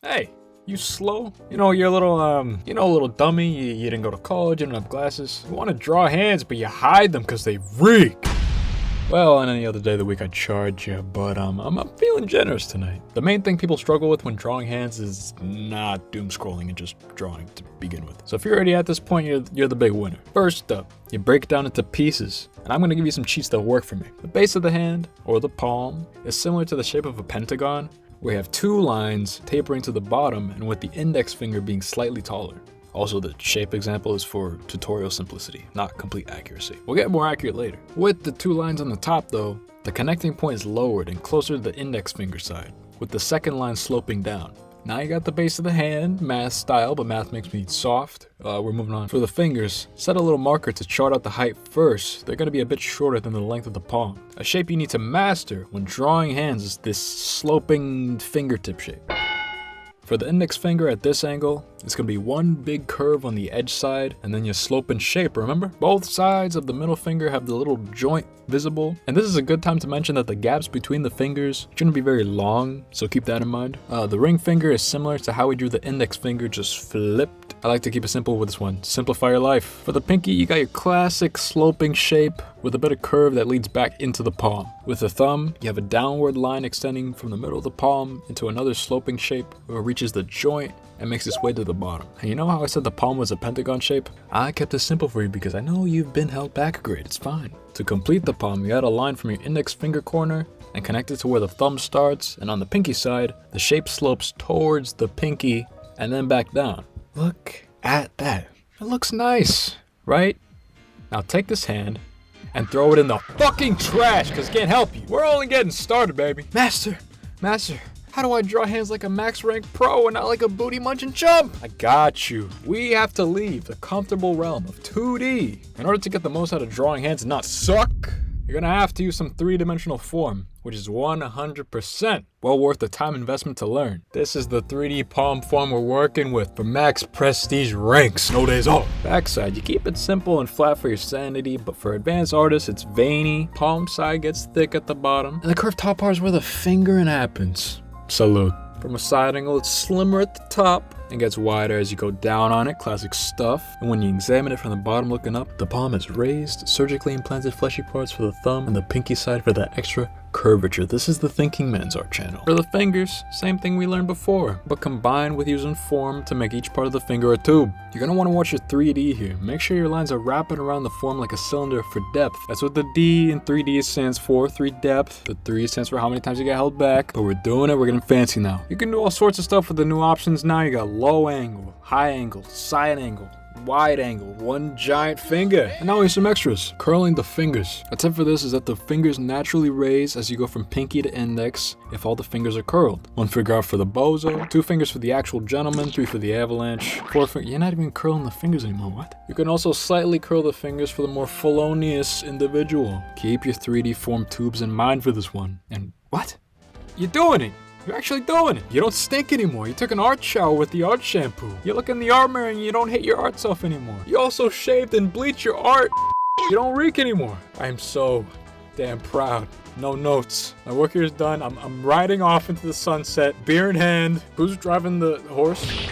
Hey, you slow? You know, you're a little, a little dummy. You didn't go to college, you don't have glasses. You want to draw hands, but you hide them because they reek. Well, on any other day of the week, I'd charge you, but I'm feeling generous tonight. The main thing people struggle with when drawing hands is not doom scrolling and just drawing to begin with. So if you're already at this point, you're the big winner. First up, you break it down into pieces, and I'm gonna give you some cheats that work for me. The base of the hand, or the palm, is similar to the shape of a pentagon, where you have two lines tapering to the bottom and with the index finger being slightly taller. Also, the shape example is for tutorial simplicity, not complete accuracy. We'll get more accurate later. With the two lines on the top though, the connecting point is lowered and closer to the index finger side, with the second line sloping down. Now you got the base of the hand, math style, but math makes me soft. We're moving on. For the fingers, set a little marker to chart out the height first. They're gonna be a bit shorter than the length of the palm. A shape you need to master when drawing hands is this sloping fingertip shape. For the index finger at this angle, it's gonna be one big curve on the edge side and then your sloping shape, remember? Both sides of the middle finger have the little joint visible. And this is a good time to mention that the gaps between the fingers shouldn't be very long, so keep that in mind. The ring finger is similar to how we drew the index finger, just flipped. I like to keep it simple with this one. Simplify your life. For the pinky, you got your classic sloping shape with a bit of curve that leads back into the palm. With the thumb, you have a downward line extending from the middle of the palm into another sloping shape where it reaches the joint and makes its way to the bottom. And you know how I said the palm was a pentagon shape? I kept it simple for you because I know you've been held back a grade, it's fine. To complete the palm, you add a line from your index finger corner and connect it to where the thumb starts, and on the pinky side, the shape slopes towards the pinky and then back down. Look at that. It looks nice, right? Now take this hand and throw it in the fucking trash because it can't help you. We're only getting started, baby. Master, how do I draw hands like a max rank pro and not like a booty munching chump? I got you. We have to leave the comfortable realm of 2D. In order to get the most out of drawing hands and not suck, you're gonna have to use some three-dimensional form, which is 100% well worth the time investment to learn. This is the 3D palm form we're working with for max prestige ranks, no days off. Backside, you keep it simple and flat for your sanity, but for advanced artists, it's veiny. Palm side gets thick at the bottom, and the curved top part is where the fingering happens. Salute. From a side angle, it's slimmer at the top and gets wider as you go down on it, classic stuff. And when you examine it from the bottom looking up, the palm is raised, surgically implanted fleshy parts for the thumb and the pinky side for that extra curvature. This is the Thinking Man's Art channel. For the fingers, same thing we learned before, but combined with using form to make each part of the finger a tube. You're gonna wanna watch your 3D here. Make sure your lines are wrapping around the form like a cylinder for depth. That's what the D in 3D stands for, 3 depth. The 3 stands for how many times you get held back, but we're doing it, we're getting fancy now. You can do all sorts of stuff with the new options now. You got low angle, high angle, side angle, wide angle, one giant finger. And now we have some extras. Curling the fingers. A tip for this is that the fingers naturally raise as you go from pinky to index if all the fingers are curled. 1 finger out for the bozo, 2 fingers for the actual gentleman, 3 for the avalanche, 4 fingers. You're not even curling the fingers anymore, what? You can also slightly curl the fingers for the more felonious individual. Keep your 3D form tubes in mind for this one. And what? You're doing it! You're actually doing it. You don't stink anymore. You took an art shower with the art shampoo. You look in the art mirror and you don't hate your art self anymore. You also shaved and bleached your art. You don't reek anymore. I am so damn proud. No notes. My work here is done. I'm riding off into the sunset, beer in hand. Who's driving the horse?